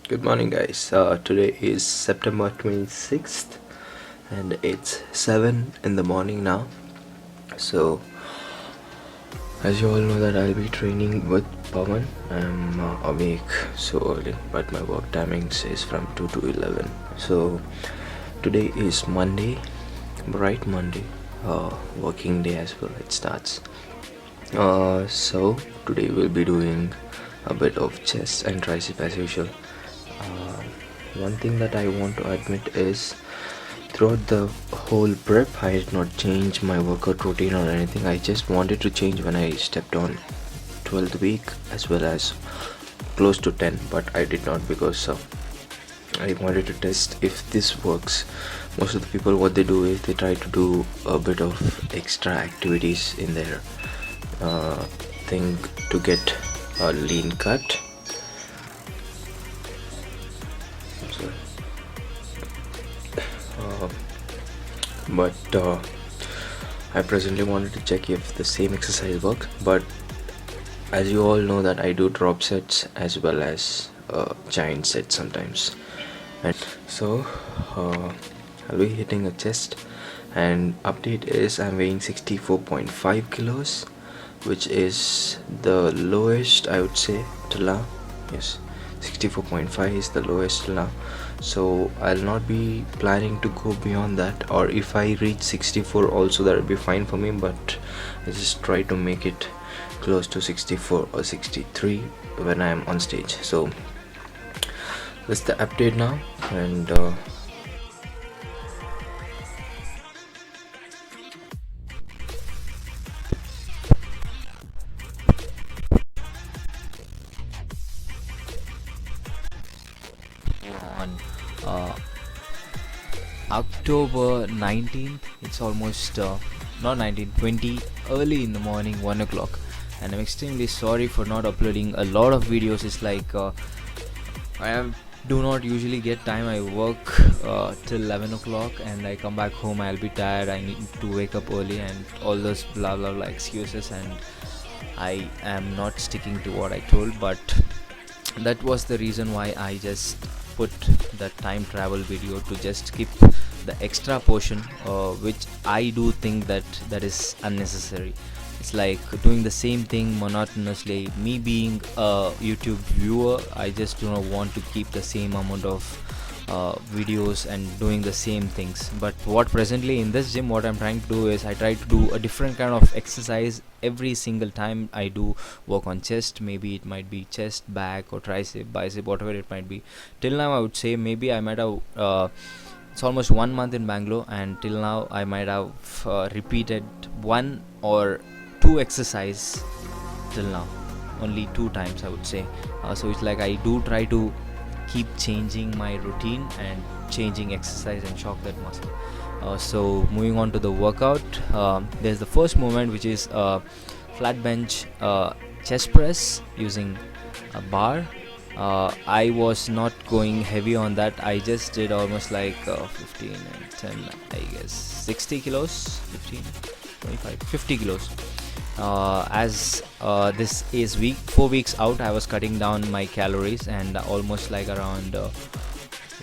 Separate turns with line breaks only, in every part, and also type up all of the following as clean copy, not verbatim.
Good morning, guys. Today is September 26th and it's 7 in the morning now. So, as you all know, that I'll be training with Pawan. I'm awake so early, but my work timings is from 2 to 11. So, today is Monday, bright Monday, working day as well. It starts. So, today we'll be doing a bit of chest and tricep as usual. One thing that I want to admit is throughout the whole prep I did not change my workout routine or anything. I just wanted to change when I stepped on 12th week as well as close to 10, but I did not because I wanted to test if this works. Most of the people, what they do is they try to do a bit of extra activities in their thing to get a lean cut. But I presently wanted to check if the same exercise work. But as you all know that I do drop sets as well as giant sets sometimes, and so I'll be hitting a chest. And update is I'm weighing 64.5 kilos, which is the lowest I would say till now. Yes, 64.5 is the lowest till now. So I'll not be planning to go beyond that, or if I reach 64 also that will be fine for me, but I just try to make it close to 64 or 63 when I am on stage. So that's the update now. And
on October 19th. It's almost not 19, 20, early in the morning, 1 o'clock, and I'm extremely sorry for not uploading a lot of videos. It's like do not usually get time. I work till 11 o'clock and I come back home. I'll be tired. I need to wake up early and all those blah blah blah excuses, and I am not sticking to what I told. But that was the reason why I just put the time travel video to just skip the extra portion, which I do think that is unnecessary. It's like doing the same thing monotonously. Me being a YouTube viewer, I just do not want to keep the same amount of videos and doing the same things. But what presently in this gym, what I'm trying to do is I try to do a different kind of exercise every single time I do work on chest. Maybe it might be chest, back, or tricep, bicep, whatever it might be. Till now I would say maybe I might have it's almost 1 month in Bangalore, and till now I might have repeated 1 or 2 exercise till now, only 2 times I would say. So it's like I do try to keep changing my routine and changing exercise and shock that muscle. So moving on to the workout, there's the first movement, which is flat bench chest press using a bar. I was not going heavy on that. I just did almost like 15 and 10, I guess 60 kilos, 15, 25, 50 kilos. As this is 4 weeks out, I was cutting down my calories, and almost like around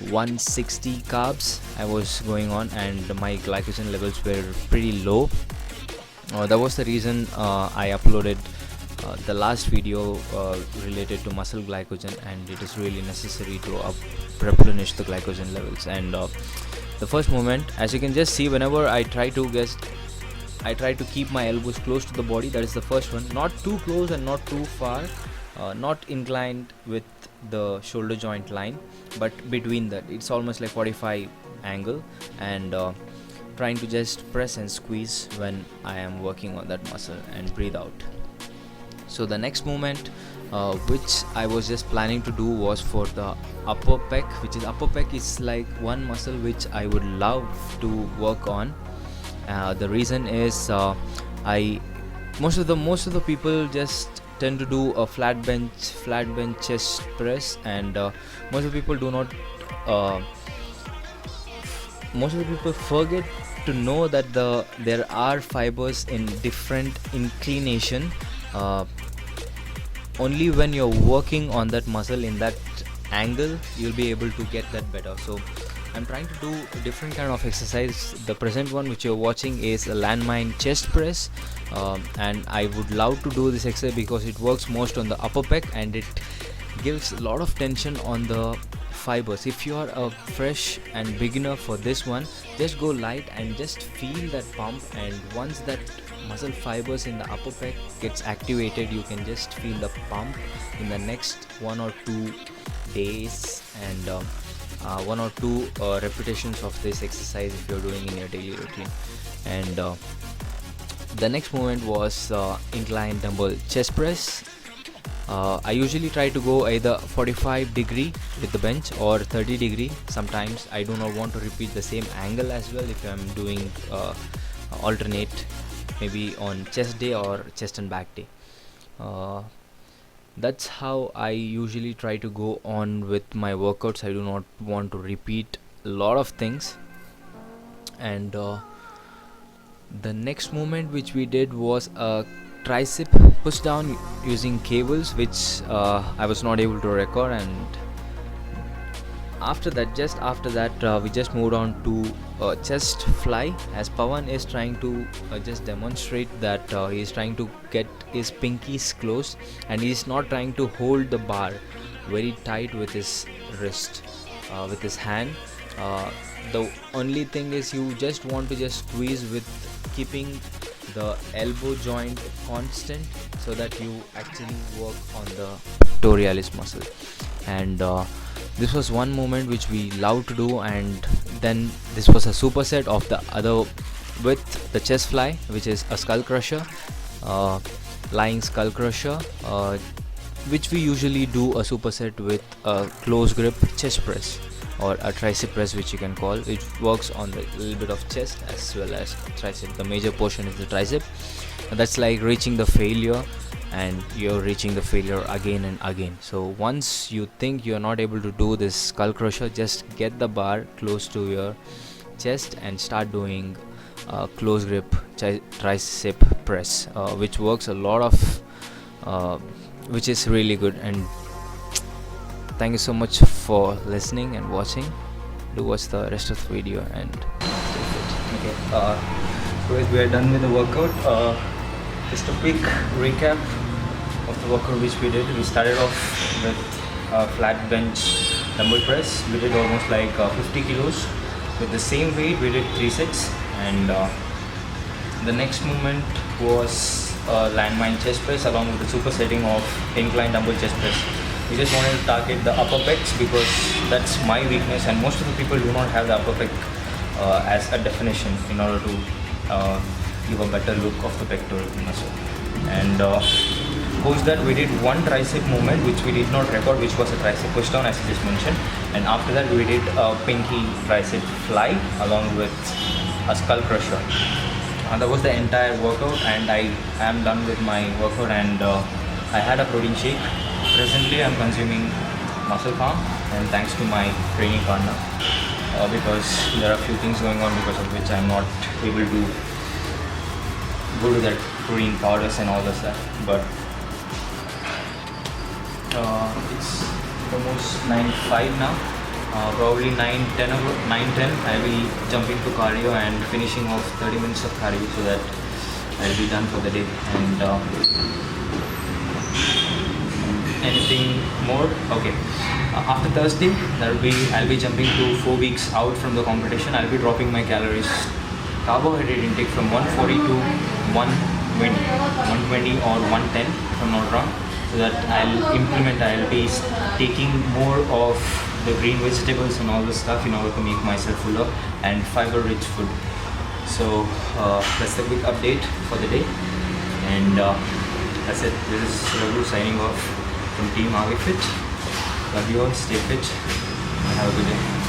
160 carbs I was going on, and my glycogen levels were pretty low. That was the reason I uploaded the last video related to muscle glycogen, and it is really necessary to replenish the glycogen levels. And the first movement, as you can just see, whenever I try to keep my elbows close to the body. That is the first one, not too close and not too far, not inclined with the shoulder joint line, but between that. It's almost like 45 angle, and trying to just press and squeeze when I am working on that muscle, and breathe out. So the next movement which I was just planning to do was for the upper pec, which is upper pec is like one muscle which I would love to work on. The reason is most of the people just tend to do a flat bench chest press, and most of the people do not most of the people forget to know that there are fibers in different inclination. Only when you're working on that muscle in that angle, you'll be able to get that better. So I'm trying to do a different kind of exercise. The present one which you're watching is a landmine chest press, and I would love to do this exercise because it works most on the upper pec and it gives a lot of tension on the fibers. If you are a fresh and beginner for this one, just go light and just feel that pump, and once that muscle fibers in the upper pec gets activated, you can just feel the pump in the next 1 or 2 days, and 1 or 2 repetitions of this exercise if you're doing in your daily routine. And the next movement was incline dumbbell chest press. I usually try to go either 45-degree with the bench or 30-degree. Sometimes I do not want to repeat the same angle as well if I'm doing alternate, maybe on chest day or chest and back day. That's how I usually try to go on with my workouts. I do not want to repeat a lot of things. And the next movement which we did was a tricep push down using cables, which I was not able to record. And just after that we just moved on to chest fly, as Pawan is trying to just demonstrate that he is trying to get his pinkies closed and he is not trying to hold the bar very tight with his wrist, with his hand. The only thing is you just want to just squeeze with keeping the elbow joint constant, so that you actually work on the pectoralis muscle. And this was one movement which we love to do. And then this was a superset of the other with the chest fly, which is a skull crusher, lying skull crusher, which we usually do a superset with a close grip chest press or a tricep press, which you can call. It works on the little bit of chest as well as tricep. The major portion is the tricep. That's like reaching the failure, and you're reaching the failure again and again. So once you think you're not able to do this skull crusher, just get the bar close to your chest and start doing close grip tricep press, which works a lot of which is really good. And thank you so much for listening and watching. Do watch the rest of the video and okay. So as we are done with the workout, just a quick recap of the workout which we did. We started off with flat bench dumbbell press. We did almost like 50 kilos with the same weight. We did 3 sets, and the next movement was landmine chest press along with the supersetting of incline dumbbell chest press. We just wanted to target the upper pecs because that's my weakness, and most of the people do not have the upper pec as a definition in order to give a better look of the pectoral muscle. And post that we did one tricep movement which we did not record, which was a tricep push down as I just mentioned. And after that we did a pinky tricep fly along with a skull crusher. That was the entire workout, and I am done with my workout. And I had a protein shake. Presently I'm consuming muscle farm, and thanks to my training partner, because there are a few things going on because of which I'm not able to go to that protein powders and all that stuff. But it's almost 9:05 now. Probably 9:10 I'll be jumping to cardio and finishing off 30 minutes of cardio, so that I'll be done for the day. And anything more? Okay. After Thursday, I'll be jumping to 4 weeks out from the competition. I'll be dropping my calories, carbohydrate intake from 140 to 120 or 110 if I'm not wrong, so that I'll be taking more of the green vegetables and all this stuff in order to make myself fuller and fiber rich food. So that's the quick update for the day, and that's it. This is Raghu signing off from Team Fit. Love you all, stay fit, and have a good day.